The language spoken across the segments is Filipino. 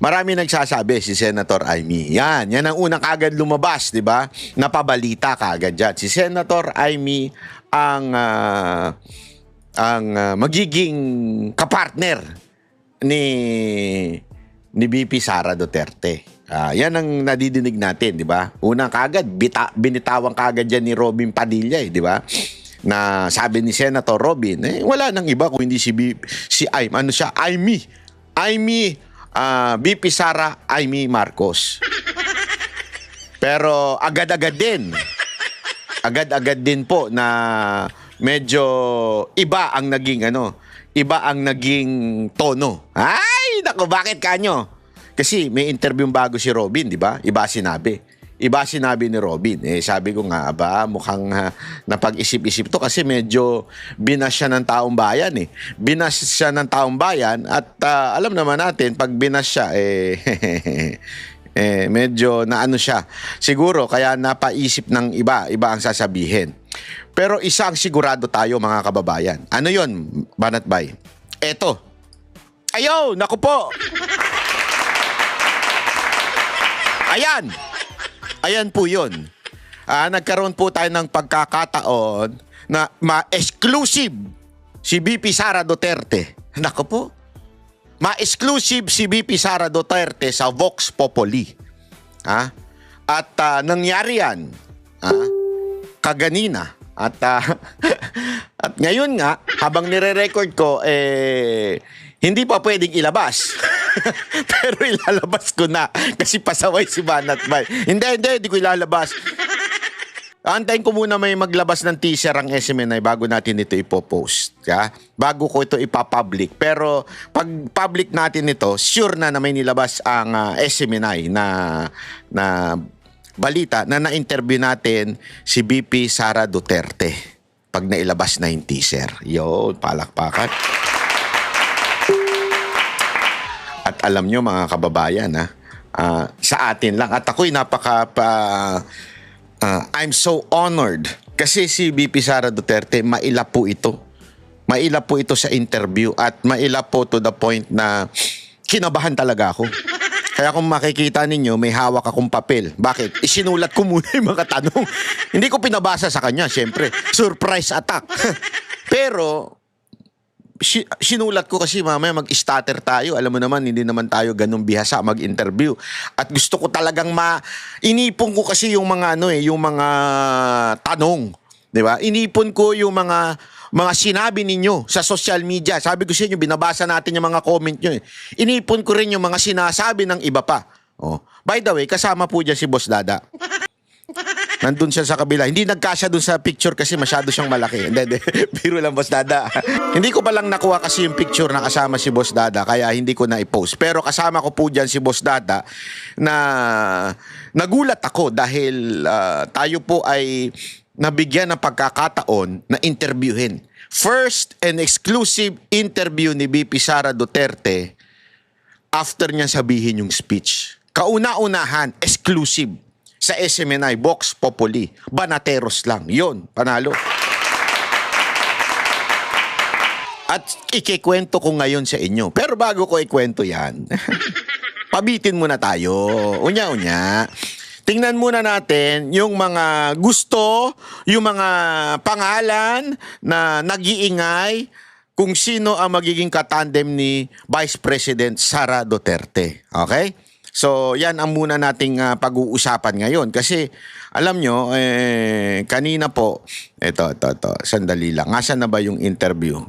Marami nagsasabi si Senator Amy. Yan ang unang kagad lumabas, di ba? Napabalita kagad dyan. Si Senator Amy ang magiging kapartner ni VP Sara Duterte. Yan ang nadidinig natin, di ba? Unang kagad, binitawang kagad dyan ni Robin Padilla, di ba? Na sabi ni Senator Robin, wala nang iba kung hindi si Amy. VP Sara Amy Marcos. Pero agad-agad din po na medyo iba ang naging tono. Ay, naku, bakit kanyo? Kasi may interview bago si Robin, di ba? Iba sinabi ni Robin. Sabi ko nga, mukhang napag-isip-isip to kasi medyo binas siya ng taong bayan. Binas siya ng taong bayan at alam naman natin, pag binas siya, medyo naano siya. Siguro, kaya napaisip ng iba ang sasabihin. Pero isa ang sigurado tayo, mga kababayan. Ano yon, Banat Bay? Eto. Ayaw, naku po. Ayan po yun. Nagkaroon po tayo ng pagkakataon na ma-exclusive si VP Sara Duterte. Naku po. Ma-exclusive si VP Sara Duterte sa Vox Populi. At nangyari yan kaganina. At ngayon nga, habang nire-record ko, hindi pa pwedeng ilabas. Pero ilalabas ko na kasi pasaway si Banat Bay. Hindi ko ilalabas. Antayin ko muna may maglabas ng teaser ang SMNI bago natin ito ipopost. Bago ko ito ipapublic. Pero pag public natin ito, sure na may nilabas ang SMNI na balita na na-interview natin si VP Sara Duterte pag nailabas na yung teaser. Yun, palakpakan. At alam nyo, mga kababayan, sa atin lang. At ako'y I'm so honored kasi si VP Sara Duterte, mailap po ito. Mailap po ito sa interview at mailap po to the point na kinabahan talaga ako. Kaya kung makikita ninyo, may hawak akong papel. Bakit? Isinulat ko muna yung mga tanong. Hindi ko pinabasa sa kanya, syempre. Surprise attack. Pero, sinulat ko kasi mamaya mag-stutter tayo. Alam mo naman, hindi naman tayo ganun bihasa mag-interview. At gusto ko talagang inipon ko kasi yung mga yung mga tanong. 'Di ba? Inipon ko yung mga sinabi ninyo sa social media. Sabi ko sa inyo, binabasa natin yung mga comment nyo. Inipon ko rin yung mga sinasabi ng iba pa. By the way, kasama po dyan si Boss Dada. Nandun siya sa kabila. Hindi nagkasya dun sa picture kasi masyado siyang malaki. Hindi. Biro lang, Boss Dada. Hindi ko palang nakuha kasi yung picture na kasama si Boss Dada, kaya hindi ko na i-post. Pero kasama ko po dyan si Boss Dada na nagulat ako dahil tayo po ay nabigyan ng pagkakataon na interviewin. First and exclusive interview ni VP Sara Duterte after niya sabihin yung speech. Kauna-unahan, exclusive sa SMNI, Vox Populi. Banateros lang. Yun, panalo. At ikikwento ko ngayon sa inyo. Pero bago ko ikwento yan, pabitin muna tayo. Unya-unya. Tingnan muna natin yung mga gusto, yung mga pangalan na nag-iingay kung sino ang magiging katandem ni Vice President Sara Duterte. Okay? So, yan ang muna nating pag-uusapan ngayon. Kasi, alam nyo, kanina po, ito, sandali lang. Nasaan na ba yung interview?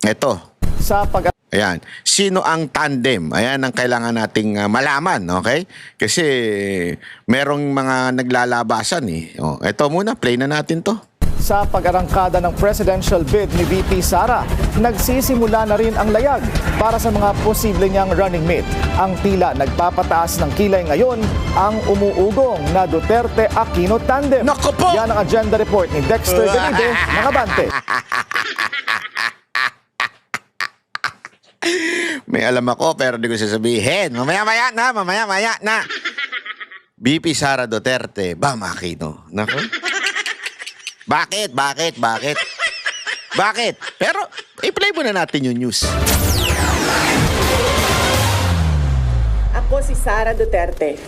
Ito. Ayan. Sino ang tandem? Ayan ang kailangan nating malaman, okay? Kasi merong mga naglalabasan Ito muna, play na natin to. Sa pag-arangkada ng presidential bid ni VP Sara, nagsisimula na rin ang layag para sa mga posible niyang running mate. Ang tila nagpapataas ng kilay ngayon ang umuugong na Duterte-Aquino tandem. Naku po! Yan ang agenda report ni Dexter Benide ng Abante. May alam ako pero di ko sasabihin. Mamaya na. VP Sara Duterte, Bam Aquino. Naku. Bakit? Pero, i-play muna natin yung news. Ako si Sara Duterte.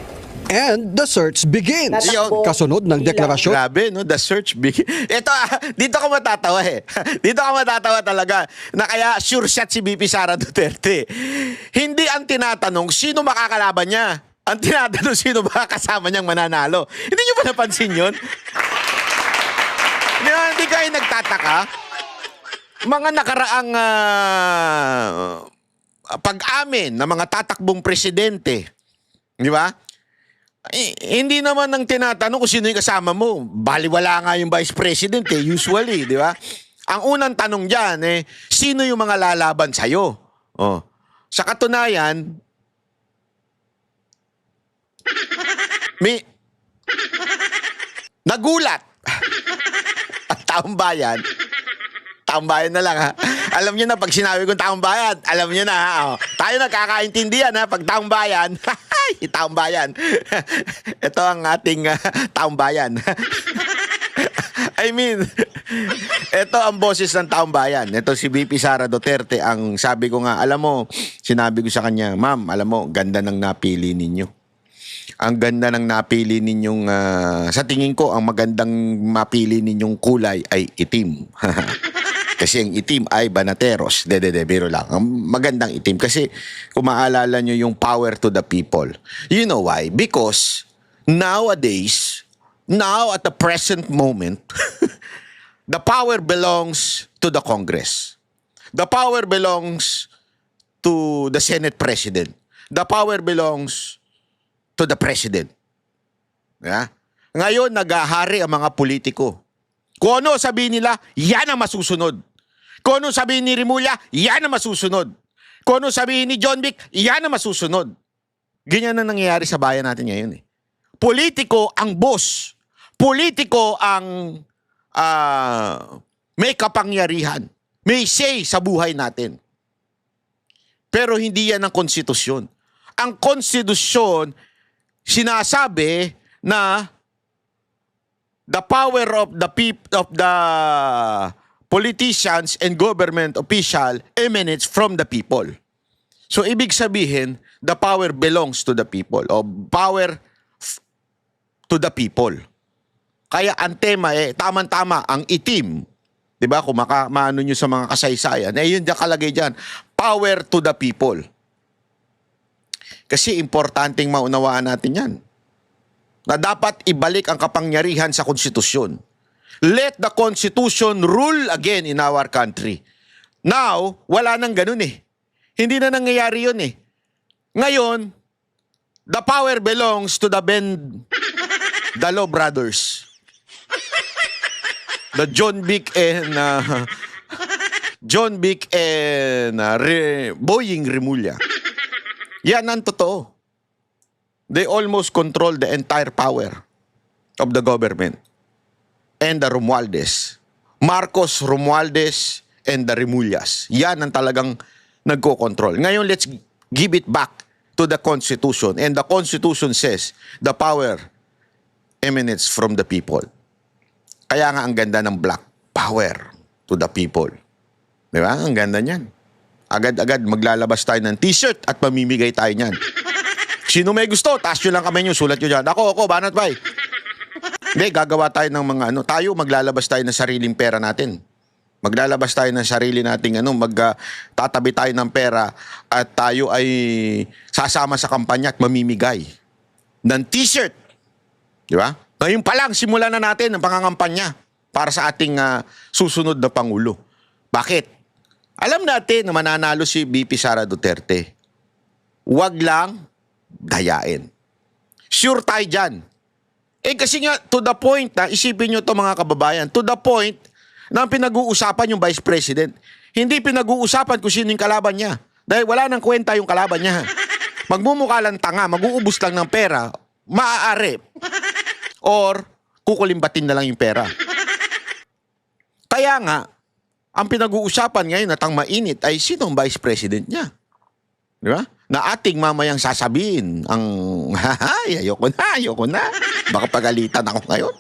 And the search begins. Tatakbo Kasunod ng bilang- deklarasyon Grabe, no? The search big. Ito, dito ka matatawa eh. Dito ka matatawa talaga. Na kaya sure shot si BP Sara Duterte. Hindi ang tinatanong sino makakalaban niya. Ang tinatanong sino ba kasama niyang mananalo. Hindi niyo ba napansin yun? Hindi kayo nagtataka? Mga nakaraang pag-amin ng mga tatakbong presidente. Di ba? Hindi naman ang tinatanong kung sino yung kasama mo. Baliwala nga yung vice president usually, di ba? Ang unang tanong dyan, sino yung mga lalaban sa'yo? Oh. Sa katunayan, may nagulat ang taong bayan na lang ha. Alam niyo na pag sinabi kong taong bayan, alam niyo na ha. Oh. Tayo nagkakaintindihan ha pag taong bayan. Taong bayan. Ito ang ating taong bayan. I mean, ito ang boses ng taong bayan. Ito si BP Sara Duterte. Ang sabi ko nga, alam mo, sinabi ko sa kanya, ma'am, alam mo, ganda ng napili ninyo. Ang ganda ng napili ninyong, sa tingin ko, ang magandang mapili ninyong kulay ay itim. Kasi ang itim ay banateros. Biro lang. Ang magandang itim. Kasi kung maalala nyo yung power to the people. You know why? Because nowadays, now at the present moment, the power belongs to the Congress. The power belongs to the Senate President. The power belongs to the President. Yeah? Ngayon, naghahari ang mga politiko. Kung ano sabihin nila, yan ang masusunod. Kung ano sabihin ni Remulla, yan ang masusunod. Kung ano sabihin ni John Vic, yan ang masusunod. Ganyan ang nangyayari sa bayan natin ngayon. Politiko ang boss. Politiko ang may kapangyarihan. May say sa buhay natin. Pero hindi yan ang konstitusyon. Ang konstitusyon, sinasabi na the power of the politicians and government official emanates from the people. So ibig sabihin, the power belongs to the people o power to the people. Kaya ang tema tama-tama ang itim. 'Di ba? Kung maano nyo sa mga kasaysayan, yun nakalagay diyan, power to the people. Kasi importanteng maunawaan natin 'yan. Na dapat ibalik ang kapangyarihan sa konstitusyon. Let the Constitution rule again in our country. Now, wala nang ganun Hindi na nangyayari yun Ngayon, the power belongs to the Dalo brothers. The John Vic and Boying Remulla. Yan ang totoo. They almost control the entire power of the government. And the Romualdez. Marcos, Romualdez, and the Remullas. Yan ang talagang nagko-control. Ngayon, let's give it back to the Constitution. And the Constitution says, the power emanates from the people. Kaya nga ang ganda ng black power to the people. Di ba? Ang ganda niyan. Agad-agad maglalabas tayo ng t-shirt at mamimigay tayo niyan. Sino may gusto, taas nyo lang kamay nyo, sulat nyo dyan. Ako, banat bay. Hindi, gagawa tayo ng mga tayo maglalabas tayo ng sariling pera natin. Maglalabas tayo ng sarili nating tatabi tayo ng pera at tayo ay sasama sa kampanya at mamimigay ng t-shirt. Di ba? Ngayon pa lang, simulan na natin ang pangangampanya para sa ating susunod na Pangulo. Bakit? Alam natin na mananalo si BP Sara Duterte. Huwag lang dayain. Sure tayo dyan. Kasi nga, to the point na, isipin nyo to mga kababayan, to the point na pinag-uusapan yung Vice President. Hindi pinag-uusapan kung sino yung kalaban niya. Dahil wala nang kwenta yung kalaban niya. Magmumukha lang tanga, mag-uubos lang ng pera, maaari. Or, kukulimbatin na lang yung pera. Kaya nga, ang pinag-uusapan ngayon at ang mainit ay sino ang Vice President niya. Di ba? Na ating mamayang sasabihin ang, ayoko na. Baka pagalitan ako ngayon.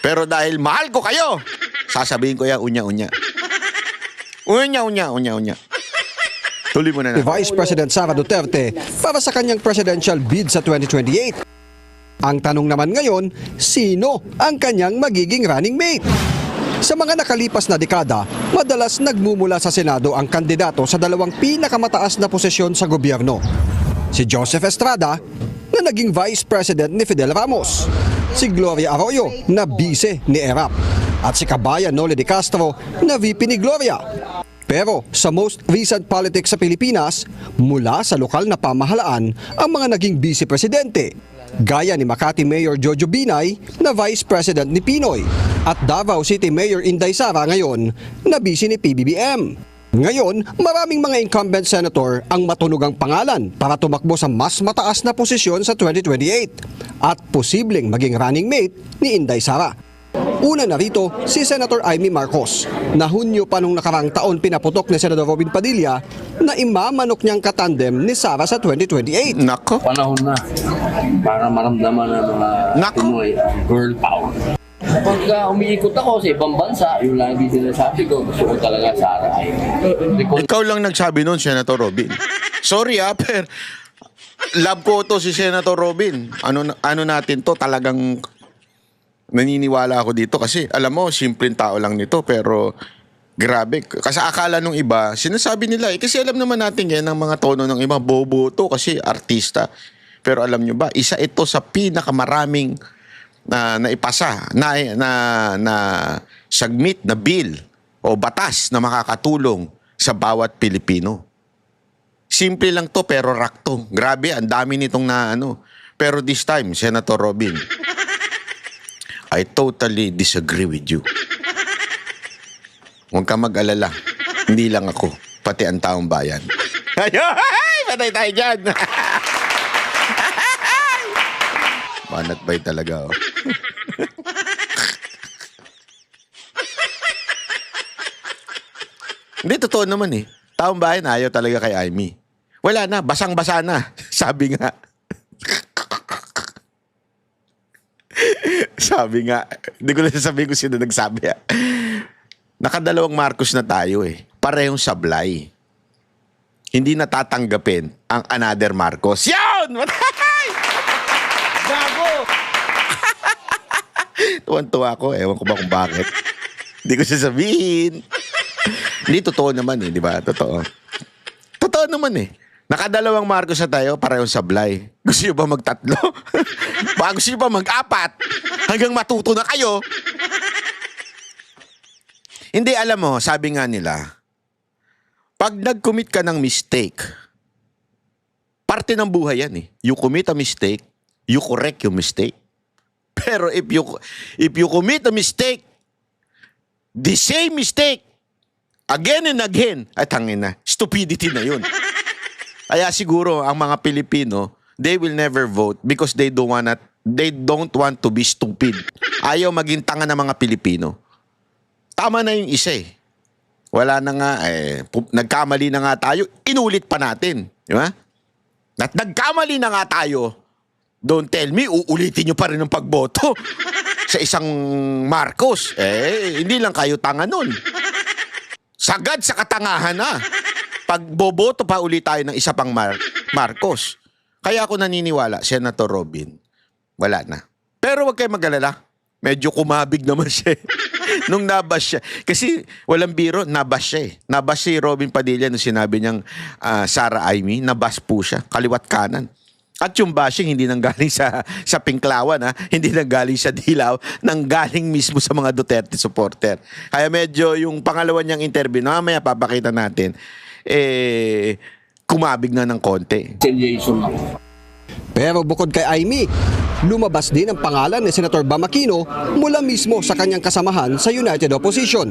Pero dahil mahal ko kayo, sasabihin ko yan, unya-unya. Unya-unya. Tuloy mo na ni Vice President Sara Duterte para sa kanyang presidential bid sa 2028. Ang tanong naman ngayon, sino ang kanyang magiging running mate? Sa mga nakalipas na dekada, madalas nagmumula sa Senado ang kandidato sa dalawang pinakamataas na posisyon sa gobyerno. Si Joseph Estrada, na naging Vice President ni Fidel Ramos. Si Gloria Arroyo, na Vice ni ERAP. At si Kabayan Noli de Castro, na VP ni Gloria. Pero sa most recent politics sa Pilipinas, mula sa lokal na pamahalaan ang mga naging Vice Presidente. Gaya ni Makati Mayor Jojo Binay na Vice President ni Pinoy at Davao City Mayor Inday Sara ngayon na Vice ni PBBM. Ngayon, maraming mga incumbent senator ang matunugang pangalan para tumakbo sa mas mataas na posisyon sa 2028 at posibleng maging running mate ni Inday Sara. Una na rito si Senator Amy Marcos na Hunyo pa nung nakarang taon pinaputok ni Senador Robin Padilla na imamanok niyang katandem ni Sara sa 2028. Nako. Panahon na para maramdaman ng mga Nako. Pinoy ang girl power. Pagka umiikot ako sa ibang bansa, yung lagi sinasabi ko, gusto ko talaga Sara ay Ikaw lang nagsabi nun, Senator Robin. Sorry pero love ko to si Senator Robin. Ano natin to, talagang naniniwala ako dito kasi alam mo, simpleng tao lang nito pero grabe. Kasi akala nung iba, sinasabi nila kasi alam naman natin yan ang mga tono ng iba, bobo to kasi artista. Pero alam nyo ba, isa ito sa pinakamaraming naipasa, na submit na bill o batas na makakatulong sa bawat Pilipino. Simple lang to pero rakto. Grabe, ang dami nitong Pero this time, Senator Robin, I totally disagree with you. Huwag ka mag-alala. Hindi lang ako, pati ang taong bayan. Ay, patay tayo dyan. Manatbay talaga, oh. Hindi, totoo naman eh. Taong bayan, ayaw talaga kay Amy. Wala na, basang-basa na. Sabi nga. Sabi nga, hindi ko na sasabihin kung sino nagsabi. Nakadalawang Marcos na tayo eh. Parehong sablay. Hindi natatanggapin ang another Marcos. Yun! Gago! Tuwan-tuwa ako. Ewan ko ba kung bakit. Hindi ko sasabihin. Hindi, totoo naman eh. Di ba? Totoo. Totoo naman eh. Nakadalawang Marcos na tayo, parehong sablay. Gusto nyo ba magtatlo? Baka gusto nyo ba mag-apat? Hanggang matuto na kayo? Hindi, alam mo, sabi nga nila, pag nag-commit ka ng mistake, parte ng buhay yan eh. You commit a mistake, you correct your mistake. Pero if you commit a mistake, the same mistake, again and again, ay tangin na, stupidity na yun. Kaya siguro ang mga Pilipino, they will never vote because they don't want to be stupid. Ayaw maging tanga ng mga Pilipino. Tama na yung isa eh. Wala na nga, nagkamali na nga tayo, inulit pa natin. Di ba? At nagkamali na nga tayo, don't tell me, uulitin nyo pa rin ang pagboto sa isang Marcos. Hindi lang kayo tanga nun. Sagad sa katangahan na. Pag boboto pa ulit tayo ng isa pang Marcos. Kaya ako naniniwala, Senator Robin, wala na. Pero wag kayo mag-alala. Medyo kumabig naman siya. Nung nabash siya. Kasi walang biro, nabash siya eh. Nabash si Robin Padilla nung sinabi niyang Sara Amy, nabash po siya, kaliwat kanan. At yung bashing hindi nanggaling sa Pinklawan, hindi nanggaling sa Dilaw, nanggaling mismo sa mga Duterte supporter. Kaya medyo yung pangalawa niyang interview, mamaya papakita natin, kumabig na ng konti. Jason ako. Pero bukod kay Amy, lumabas din ang pangalan ni Senator Bam Aquino mula mismo sa kanyang kasamahan sa United Opposition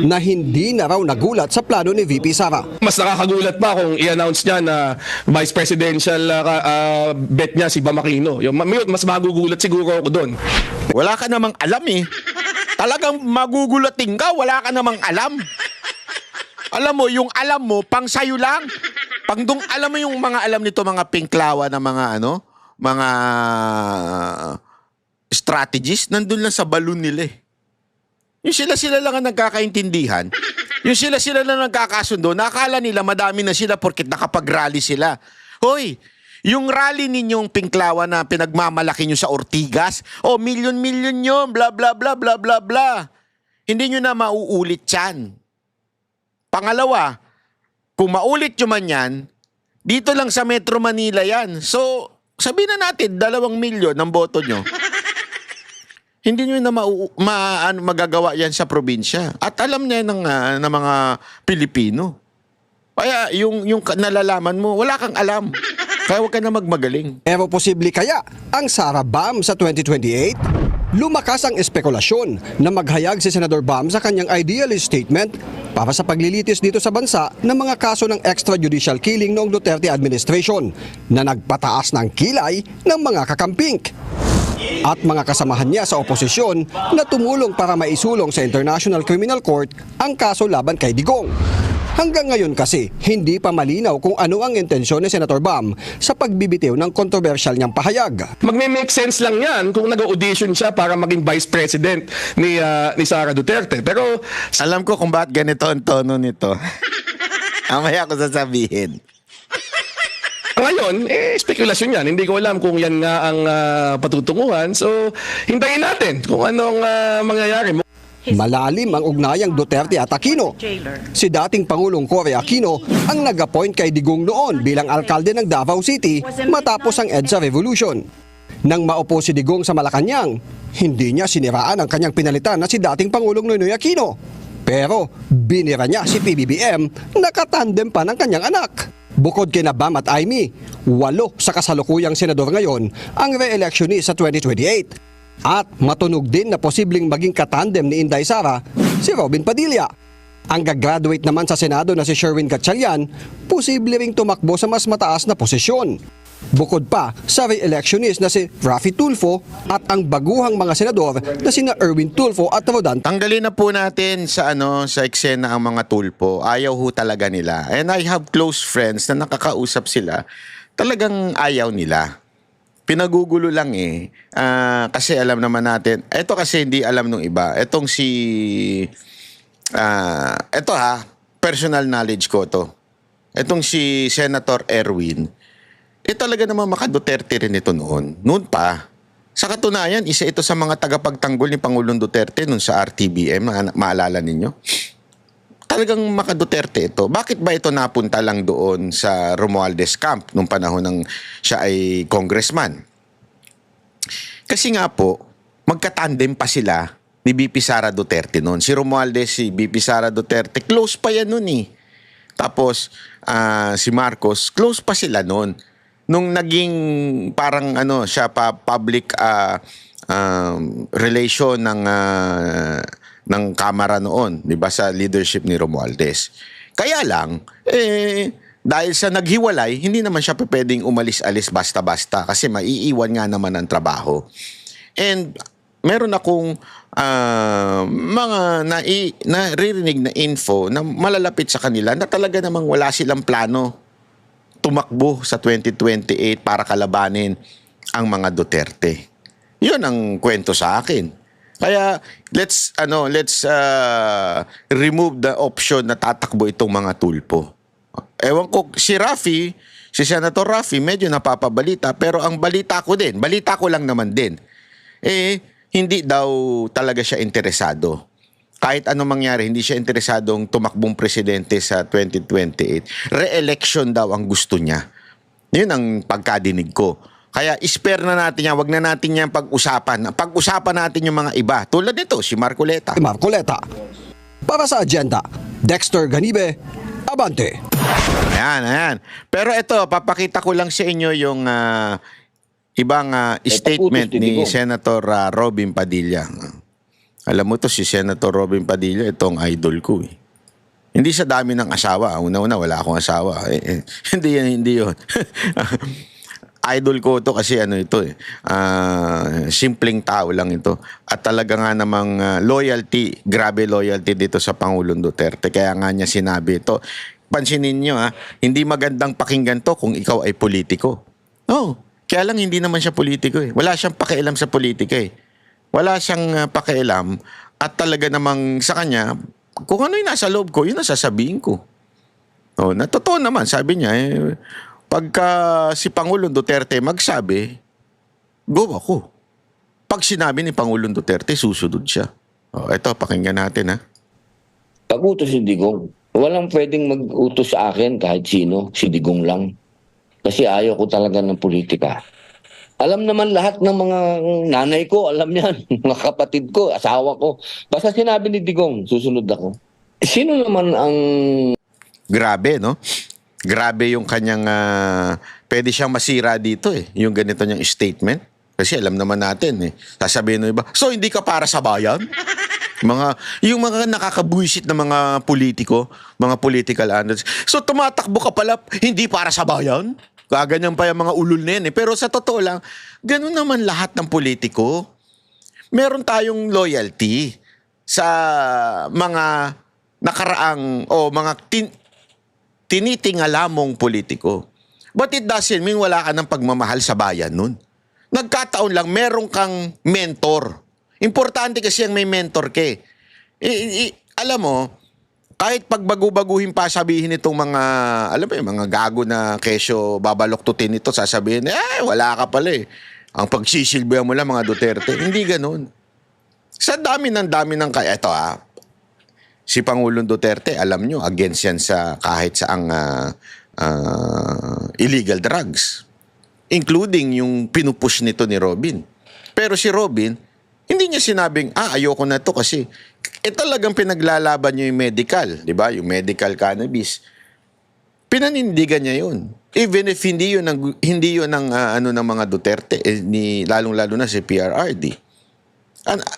na hindi na raw nagulat sa plano ni VP Sara. Mas nakakagulat pa kung i-announce niya na vice presidential bet niya si Bam Aquino. Mas magugulat siguro ako doon. Wala ka namang alam eh. Talagang magugulating ka, wala ka namang alam. Alam mo, yung alam mo, pang sayo lang. Alam mo yung mga alam nito, mga Pinklawa na mga mga strategies, nandun lang sa balon nila eh. Yung sila-sila lang ang nagkakaintindihan. Yung sila-sila lang nagkakasundo. Nakala nila madami na sila porkit nakapag-rally sila. Hoy, yung rally ninyong Pinklawan na pinagmamalaki nyo sa Ortigas, milyon-milyon nyo, bla bla bla bla bla bla. Hindi nyo na mauulit yan. Pangalawa, kung maulit nyo man yan, dito lang sa Metro Manila yan. So, sabihin na natin, 2 milyon ang boto nyo. Hindi nyo na magagawa yan sa probinsya. At alam niya ng mga Pilipino. Kaya yung nalalaman mo, wala kang alam. Kaya huwag ka na magmagaling. Pero posible kaya ang Sara Bam sa 2028? Lumakas ang espekulasyon na maghayag si Senador Bam sa kanyang idealist statement para sa paglilitis dito sa bansa ng mga kaso ng extrajudicial killing noong Duterte administration na nagpataas ng kilay ng mga kakampink. At mga kasamahan niya sa oposisyon na tumulong para maisulong sa International Criminal Court ang kaso laban kay Digong. Hanggang ngayon kasi, hindi pa malinaw kung ano ang intensyon ni Senator Bam sa pagbibitiw ng kontrobersyal niyang pahayag. Magme-make sense lang yan kung nag-audition siya para maging vice president ni Sara Duterte. Pero Alam ko kung bakit ganito ang tono nito. Mamaya ko sasabihin. ngayon, spekulasyon yan. Hindi ko alam kung yan nga ang patutunguhan. So, hintayin natin kung anong mangyayari. Malalim ang ugnayang Duterte at Aquino. Si dating Pangulong Cory Aquino ang nag-appoint kay Digong noon bilang alkalde ng Davao City matapos ang EDSA Revolution. Nang maupo si Digong sa Malacanang, hindi niya siniraan ang kanyang pinalitan na si dating Pangulong Noynoy Aquino. Pero binira niya si PBBM, nakatandem pa ng kanyang anak. Bukod kina Bam at Amy, 8 sa kasalukuyang senador ngayon ang re-electionist sa 2028. At matunog din na posibleng maging katandem ni Inday Sara si Robin Padilla. Ang gagraduate naman sa Senado na si Sherwin Gatchalian, posible ring tumakbo sa mas mataas na posisyon. Bukod pa sa re-electionist na si Raffy Tulfo at ang baguhang mga senador na sina Erwin Tulfo at Rodan. Tanggalin na po natin sa eksena ang mga Tulpo. Ayaw ho talaga nila. And I have close friends na nakakausap sila. Talagang ayaw nila. Pinagugulo lang kasi alam naman natin. Ito kasi hindi alam nung iba. Etong personal knowledge ko to. Etong si Senator Erwin, talaga naman maka-Duterte rin ito noon. Noon pa. Sa katunayan, isa ito sa mga tagapagtanggol ni Pangulong Duterte noon sa RTBM, maalala ninyo? Talagang maka-Duterte ito. Bakit ba ito napunta lang doon sa Romualdez Camp nung panahon ng siya ay congressman? Kasi nga po, magkatandem pa sila ni BP Sara Duterte noon. Si Romualdez, si BP Sara Duterte, close pa yan noon eh. Tapos si Marcos, close pa sila noon. Nung naging parang siya pa public relation ng Kamara noon, 'di ba, sa leadership ni Romualdez. Kaya lang dahil sa naghiwalay, hindi naman siya pwedeng umalis-alis basta-basta kasi maiiwan nga naman ang trabaho. And meron akong mga naririnig na info na malalapit sa kanila na talaga namang wala silang plano tumakbo sa 2028 para kalabanin ang mga Duterte. 'Yun ang kwento sa akin. Kaya let's remove the option na tatakbo itong mga Tulpo. Ewan ko, si Senator Raffy, medyo napapabalita, pero ang balita ko lang naman din, hindi daw talaga siya interesado. Kahit anong mangyari, hindi siya interesadong tumakbong presidente sa 2028. Re-election daw ang gusto niya. Yun ang pagkadinig ko. Kaya spare na natin yan, wag na natin yan pag-usapan. Pag-usapan natin yung mga iba. Tulad nito, si Marcoleta. Para sa agenda, Dexter Ganibe, Abante. Ayan. Pero ito, papakita ko lang sa inyo yung ibang statement ni Senator Robin Padilla. Alam mo to, si Senator Robin Padilla, itong idol ko eh. Hindi sa dami ng asawa. Una-una, wala akong asawa. Hindi yun. Idol ko to kasi simpleng tao lang ito. At talaga nga namang loyalty, grabe loyalty dito sa Pangulong Duterte. Kaya nga niya sinabi ito. Pansinin niyo hindi magandang pakinggan to kung ikaw ay politiko. Kaya lang hindi naman siya politiko eh. Wala siyang pakialam sa politika eh. Wala siyang pakialam at talaga namang sa kanya, kung ano yung nasa loob ko, yun ang sasabihin ko. Oh, na totoo naman, sabi niya, pagka si Pangulong Duterte magsabi, go ako. Pag sinabi ni Pangulong Duterte, susunod siya. Oh, eto, pakinggan natin ha. Pag-utos si Digong, walang pwedeng mag-utos sa akin kahit sino, si Digong lang. Kasi ayaw ko talaga ng politika. Alam naman lahat ng mga nanay ko, alam yan, mga kapatid ko, asawa ko. Basta sinabi ni Digong, susunod ako. Sino naman ang... Grabe, no? Grabe yung kanyang, pwede siyang masira dito yung ganito niyang statement. Kasi alam naman natin sasabihin ng iba, so hindi ka para sa bayan? Yung mga nakakabuisit na mga politiko, mga political analysts. So tumatakbo ka pala, hindi para sa bayan? Gaganyan pa yung mga ulul na yan. Pero sa totoo lang, ganun naman lahat ng politiko. Meron tayong loyalty sa mga nakaraang o mga tinitingalamong politiko. But it doesn't mean wala ka ng pagmamahal sa bayan nun. Nagkataon lang, meron kang mentor. Importante kasi ang may mentor ka. Alam mo, kahit pagbago-baguhin pa sabihin itong mga, alam mo yung mga gago na kesyo babaloktutin ito, sasabihin, wala ka pala Ang pagsisilbihan mo lang mga Duterte. Hindi ganun. Sa dami ng eto si Pangulong Duterte, alam nyo, against yan sa kahit saang illegal drugs. Including yung pinupush nito ni Robin. Pero si Robin, hindi niya sinabing, ayoko na to kasi talagang pinaglalaban niyo yung medical, di ba? Yung medical cannabis. Pinanindigan niya yun. Even if hindi yun ng ng mga Duterte, lalong-lalo na si PRRD.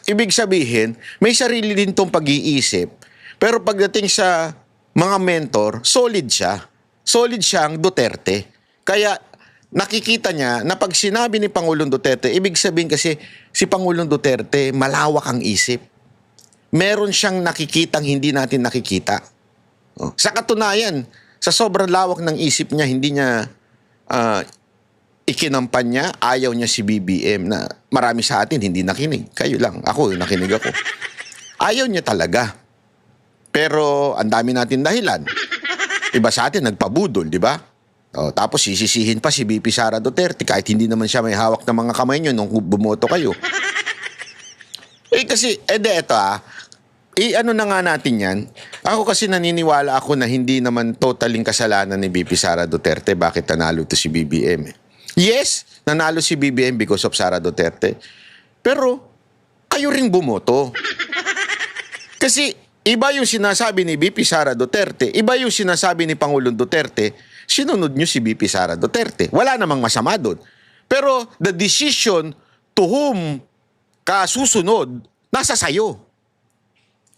Ibig sabihin, may sarili din tong pag-iisip. Pero pagdating sa mga mentor, solid siya. Solid siyang Duterte. Kaya nakikita niya na pag sinabi ni Pangulong Duterte, ibig sabihin kasi si Pangulong Duterte malawak ang isip. Meron siyang nakikitang hindi natin nakikita. Sa katunayan, sa sobrang lawak ng isip niya, hindi niya ikinampan niya, ayaw niya si BBM na marami sa atin hindi nakinig. Kayo lang, ako nakinig ako. Ayaw niya talaga. Pero ang dami natin dahilan. Iba sa atin nagpabudol, di ba? Tapos sisisihin pa si VP Sara Duterte kahit hindi naman siya may hawak ng mga kamay niyo nung bumoto kayo. Kasi, eto ano na nga natin yan. Ako kasi naniniwala ako na hindi naman totaling kasalanan ni VP Sara Duterte bakit nanalo to si BBM. Yes, nanalo si BBM because of Sara Duterte. Pero, kayo ring bumoto. Kasi, iba yung sinasabi ni VP Sara Duterte, iba yung sinasabi ni Pangulong Duterte, sinunod nyo si VP Sara Duterte. Wala namang masama doon. Pero, the decision to whom ka susunod, nasa sayo.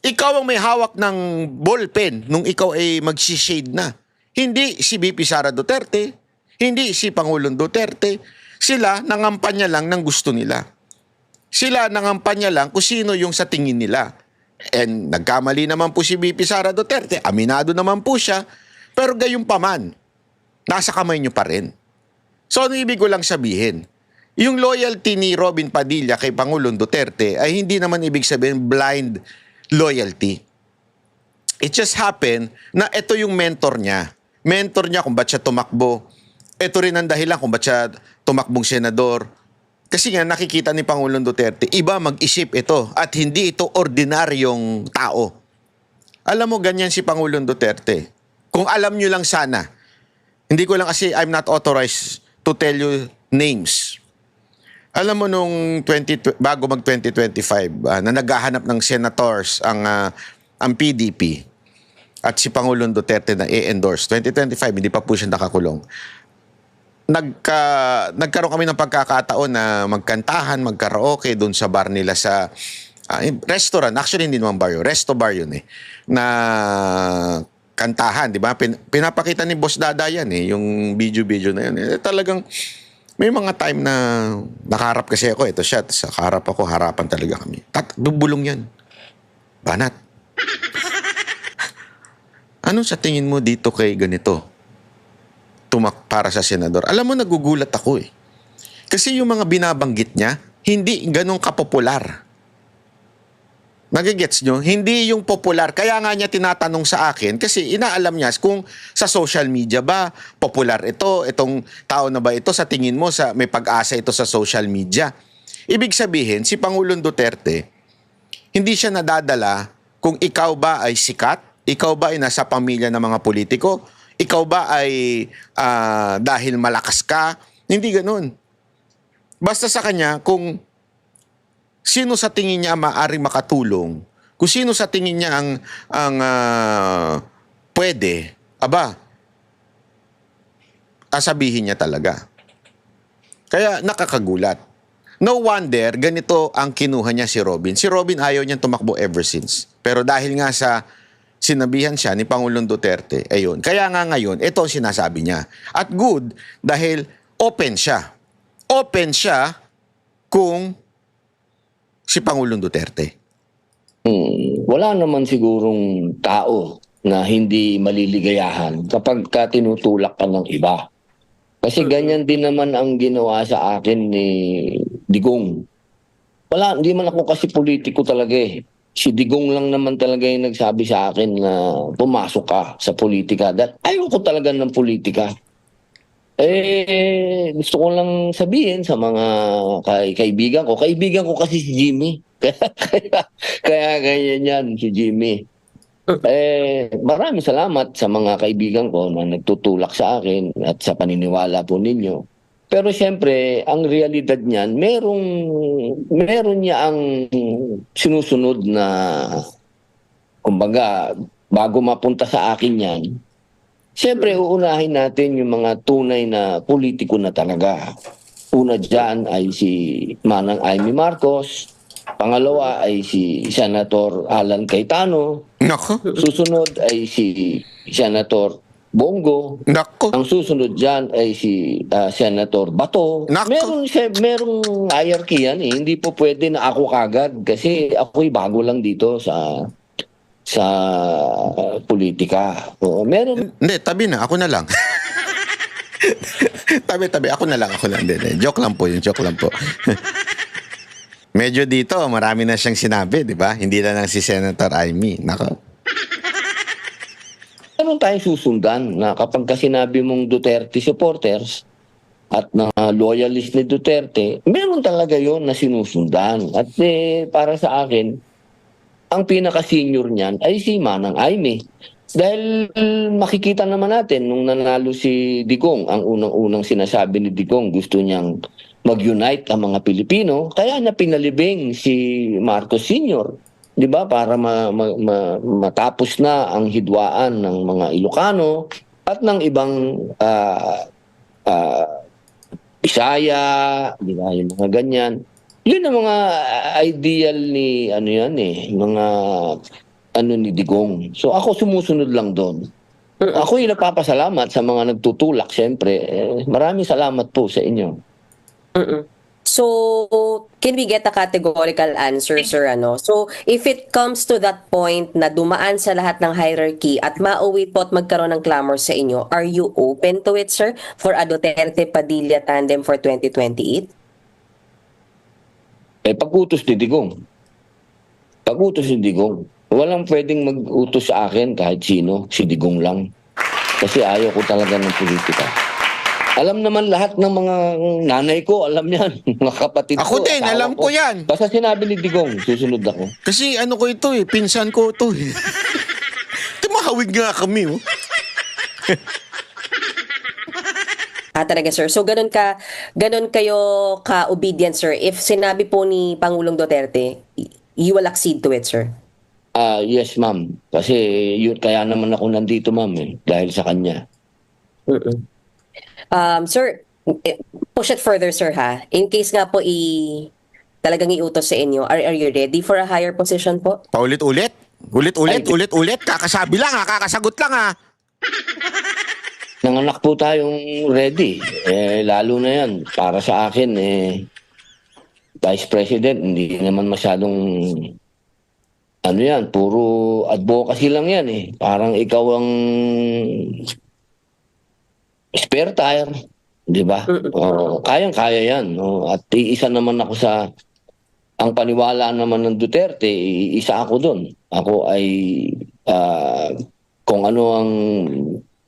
Ikaw ang may hawak ng ballpen nung ikaw ay magsishade na. Hindi si VP Sara Duterte, hindi si Pangulong Duterte. Sila nangampanya lang ng gusto nila. Sila nangampanya lang kung sino yung sa tingin nila. And nagkamali naman po si VP Sara Duterte. Aminado naman po siya. Pero gayon pa man, nasa kamay nyo pa rin. So ano ibig ko lang sabihin? Yung loyalty ni Robin Padilla kay Pangulong Duterte ay hindi naman ibig sabihin blind loyalty. It just happened na ito yung mentor niya. Mentor niya kung ba't siya tumakbo. Ito rin ang dahilan kung ba't siya tumakbong senador. Kasi nga nakikita ni Pangulong Duterte, iba mag-isip ito at hindi ito ordinaryong tao. Alam mo, ganyan si Pangulong Duterte. Kung alam nyo lang sana, hindi ko lang kasi I'm not authorized to tell you names. Alam mo nung bago mag-2025 na naghahanap ng senators ang PDP at si Pangulong Duterte na i-endorse. 2025, hindi pa po siya nakakulong. Nagkaroon kami ng pagkakataon na magkantahan, magkaraoke doon sa bar nila sa restaurant. Actually, hindi naman bar yun. Resto bar yun na kantahan, di ba? Pinapakita ni Boss Dada yan yung video na yun. Talagang may mga time na nakaharap kasi ako. Ito siya, sa kaharap ako, harapan talaga kami. Bubulong yan. Banat. Ano sa tingin mo dito kay ganito? Para sa senador. Alam mo, nagugulat ako Kasi yung mga binabanggit niya, hindi ganun kapopular. Nagigets nyo? Hindi yung popular. Kaya nga niya tinatanong sa akin kasi inaalam niya kung sa social media ba popular ito, itong tao na ba ito sa tingin mo may pag-asa ito sa social media. Ibig sabihin, si Pangulong Duterte, hindi siya nadadala kung ikaw ba ay sikat, ikaw ba ay nasa pamilya ng mga politiko, ikaw ba ay dahil malakas ka. Hindi ganun. Basta sa kanya kung sino sa tingin niya maaari makatulong, kung sino sa tingin niya ang pwede, sasabihin niya talaga. Kaya nakakagulat. No wonder, ganito ang kinuha niya si Robin. Si Robin ayaw niyang tumakbo ever since. Pero dahil nga sa sinabihan siya ni Pangulong Duterte, ayun. Kaya nga ngayon, ito ang sinasabi niya. At good, dahil open siya. Open siya kung si Pangulong Duterte. Wala naman sigurong tao na hindi maliligayahan kapag ka tinutulak ka ng iba. Kasi ganyan din naman ang ginawa sa akin ni Digong. Hindi man ako kasi politiko talaga eh. Si Digong lang naman talaga yung nagsabi sa akin na pumasok ka sa politika. Dahil ayoko talaga ng politika. Gusto ko lang sabihin sa mga kaibigan ko. Kaibigan ko kasi si Jimmy. Kaya ganyan yan si Jimmy. Maraming salamat sa mga kaibigan ko na nagtutulak sa akin at sa paniniwala po ninyo. Pero siyempre, ang realidad niyan, meron niya ang sinusunod na, kumbaga, bago mapunta sa akin yan, siyempre, uunahin natin yung mga tunay na politiko na talaga. Una dyan ay si Manang Amy Marcos. Pangalawa ay si Senator Alan Cayetano. Nako. Susunod ay si Senator Bongo. Nako. Ang susunod dyan ay si Senator Bato. Nako. Merong hierarchy yan eh. Hindi po pwede na ako kagad kasi ako'y bago lang dito sa politika. Meron. Hindi, tabi na. Ako na lang. tabi. Ako na lang. Hindi. Joke lang po yun. Medyo dito, marami na siyang sinabi, di ba? Hindi lang si Senator Amy. Nako. Meron tayong susundan na kapag sinabi mong Duterte supporters at mga loyalist ni Duterte, meron talaga yon na sinusundan. At para sa akin, ang pinaka-senior niyan ay si Manang Amy. Dahil makikita naman natin nung nanalo si Digong, ang unang-unang sinasabi ni Digong, gusto niyang mag-unite ang mga Pilipino, kaya niya pinalibing si Marcos Sr., 'di ba, para matapos na ang hidwaan ng mga Ilocano at ng ibang Bisaya, 'di ba, yung mga ganyan. Yun ang mga ideal ni ni Digong. So ako sumusunod lang doon. Ako yung nagpapasalamat sa mga nagtutulak, siyempre. Maraming salamat po sa inyo. So, can we get a categorical answer, sir? So, if it comes to that point na dumaan sa lahat ng hierarchy at mauwi po at magkaroon ng clamor sa inyo, are you open to it, sir, for a Duterte-Padilla tandem for 2028? Pag-utos ni Digong. Walang pwedeng mag-utos sa akin kahit sino, si Digong lang. Kasi ayaw ko talaga ng politika. Alam naman lahat ng mga nanay ko, alam yan. Mga kapatid ko. Ako din, alam ko yan. Basta sinabi ni Digong, susunod ako. Kasi ko ito pinsan ko ito Tumahawig nga kami Talaga, sir. So, ganun kayo ka-obedient, sir. If sinabi po ni Pangulong Duterte, you will accede to it, sir? Yes, ma'am. Kasi kaya naman ako nandito, ma'am, dahil sa kanya. Sir, push it further, sir, ha? In case nga po talagang iutos sa inyo, are you ready for a higher position po? Paulit-ulit? Ulit-ulit? Kakasabi lang kakasagot lang Nanganak po tayong ready. Lalo na yan. Para sa akin, Vice President, hindi naman masyadong yan, puro advocacy lang yan Parang ikaw ang spare tire, di ba? Kayang-kaya yan. At iisa naman ako sa Ang paniwala naman ng Duterte, isa ako doon. Ako ay kung ano ang...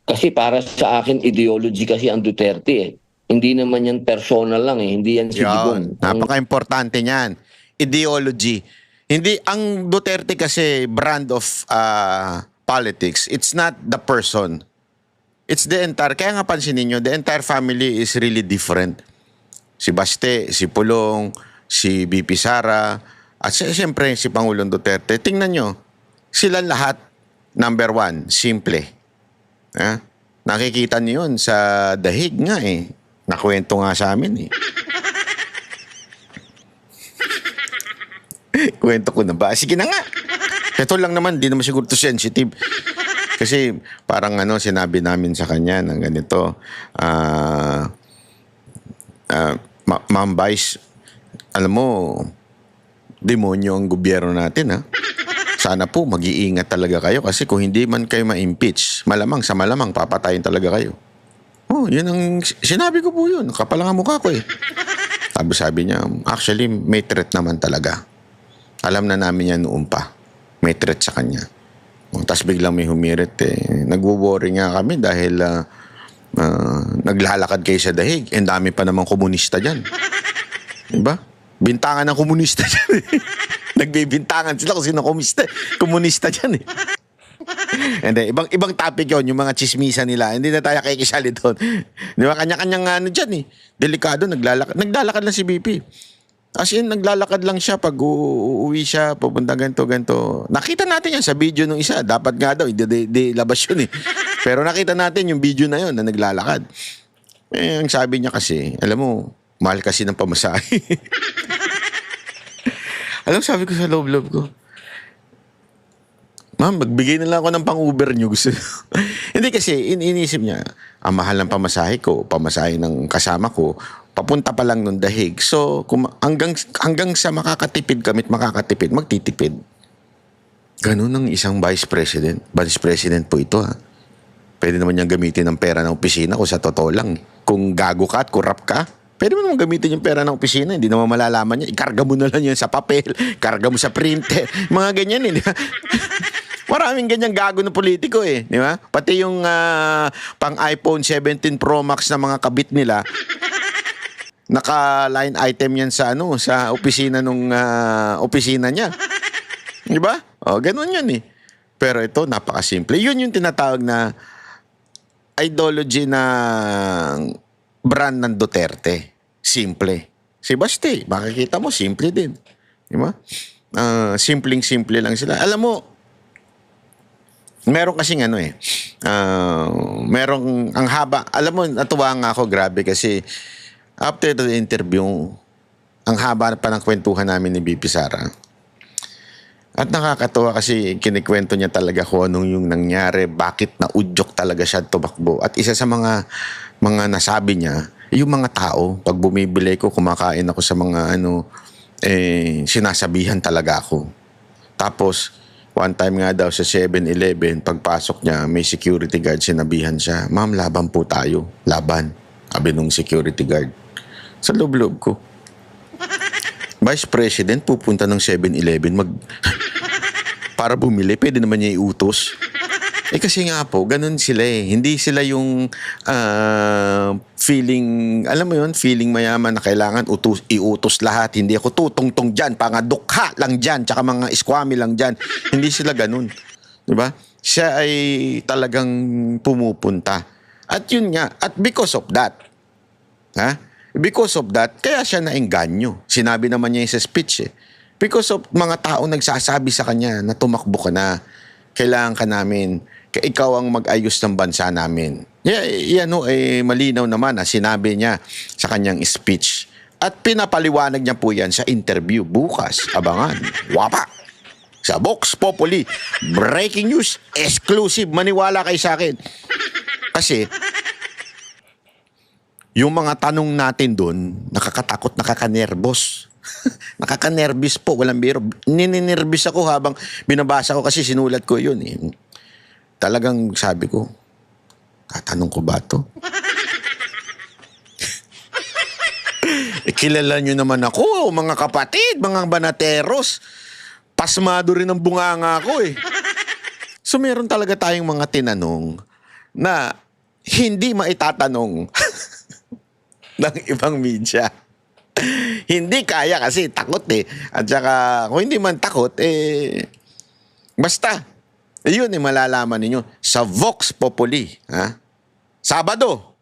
Kasi para sa akin, ideology kasi ang Duterte eh. Hindi naman yan personal lang eh. Hindi yan si Digong. Yan, napaka-importante niyan. Ideology. Hindi, ang Duterte kasi brand of politics, it's not the person. It's the entire, kaya nga pansinin nyo, the entire family is really different. Si Baste, si Pulong, si BP Sara, at siyempre si Pangulong Duterte. Tingnan nyo, sila lahat, number one, simple. Nakikita niyo yun sa dahig nga eh. Nakwento nga sa amin eh. Kwento ko na ba? Sige na nga. Ito lang naman, di naman siguro to sensitive. Kasi parang sinabi namin sa kanya ng ganito, Ma'am Vice, alam mo, demonyo ang gobyerno natin ha. Sana po mag-iingat talaga kayo kasi kung hindi man kayo ma-impeach, malamang sa malamang papatayin talaga kayo. Oh, yun ang sinabi ko po yun. Kapal ang mukha ko eh. Sabi niya, actually may threat naman talaga. Alam na namin yan noon pa. May threat sa kanya. Tapos biglang may humirit eh. Nagwo-worry nga kami dahil naglalakad kayo sa dahig. Ang dami pa namang komunista dyan. Diba? Bintangan ng komunista dyan eh. Nagbibintangan sila kung sino komunista dyan eh. And then, ibang topic yun, yung mga chismisa nila. Hindi na tayo kikisali doon. Di ba? Kanya-kanyang dyan eh. Delikado, naglalakad lang si BP. As in, naglalakad lang siya pag uuwi siya, pupunta ganito. Nakita natin yan sa video nung isa. Dapat nga daw, di labas yun eh. Pero nakita natin yung video na yun na naglalakad. Eh, ang sabi niya kasi, alam mo, mahal kasi ng pamasahe. Alam, sabi ko sa loob-loob ko, ma'am, magbigay na lang ako ng pang-Uber niyo. Gusto. Hindi kasi, iniisip niya, ang mahal ng pamasahe ko, pamasahe ng kasama ko, papunta pa lang nung dahig. So, hanggang sa makakatipid kami't makakatipid, magtitipid. Ganun ang isang vice president. Vice president po ito ha. Pwede naman niyang gamitin ng pera ng opisina kung sa totoo lang. Kung gago ka at corrupt ka, pwede mo naman gamitin yung pera ng opisina. Hindi naman malalaman niya. Ikarga mo na lang yan sa papel. Karga mo sa printer. Mga ganyan eh. Maraming ganyang gago na politiko eh. Di ba? Pati yung pang iPhone 17 Pro Max na mga kabit nila, naka-line item yan sa sa opisina nung opisina niya. Di ba? O, ganun yun eh. Pero ito, napakasimple. Yun yung tinatawag na ideology ng brand ng Duterte. Simple. Si Basti, makikita mo, simple din. Di ba? Simpleng-simple lang sila. Alam mo, meron kasing merong ang haba. Alam mo, natuwa nga ako, grabe, kasi after the interview, ang haba pa ng kwentuhan namin ni BP Sara. At nakakatuwa kasi kinikwento niya talaga kung anong yung nangyari, bakit naudyok talaga siya tumakbo. At isa sa mga nasabi niya, yung mga tao, pag bumibili ko, kumakain ako sa mga sinasabihan talaga ako. Tapos, one time nga daw sa 7-Eleven, pagpasok niya, may security guard, sinabihan siya, ma'am, laban po tayo. Laban. Sabi nung security guard. Sa loob-loob ko. Vice President, pupunta ng 7-Eleven, para bumili, pwede naman niya iutos. Eh kasi nga po, ganun sila eh. Hindi sila yung feeling, alam mo yun, feeling mayaman na kailangan iutos lahat. Hindi ako tutungtong dyan, pangadukha lang dyan, tsaka mga iskwami lang dyan. Hindi sila ganun. Diba? Siya ay talagang pumupunta. At yun nga, at because of that, because of that, kaya siya naengganyo. Sinabi naman niya sa speech eh. Because of mga tao nagsasabi sa kanya na tumakbo ka na, kailangan ka namin, ikaw ang mag-ayos ng bansa namin. Yan malinaw naman na sinabi niya sa kanyang speech. At pinapaliwanag niya po yan sa interview bukas. Abangan. Wapa! Sa Vox Populi. Breaking news. Exclusive. Maniwala kayo sa akin. Kasi, yung mga tanong natin doon, nakakatakot, nakakanerbos. Nakakanerbis po, walang biro. Ninenervous ako habang binabasa ko kasi sinulat ko yun eh. Talagang sabi ko, tatanong ko ba ito? kilala nyo naman ako, mga kapatid, mga banateros. Pasmado rin ang bunganga ko eh. So meron talaga tayong mga tinanong na hindi maitatanong ng ibang media. Hindi kaya kasi takot eh. At saka kung hindi man takot, basta. Yun malalaman ninyo sa Vox Populi. Ha? Sabado.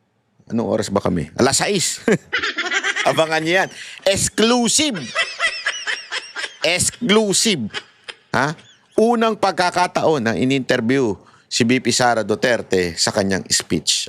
Anong oras ba kami? 6:00. Abangan niyo yan. Exclusive. Exclusive. Ha? Unang pagkakataon na in-interview si VP Sara Duterte sa kanyang speech.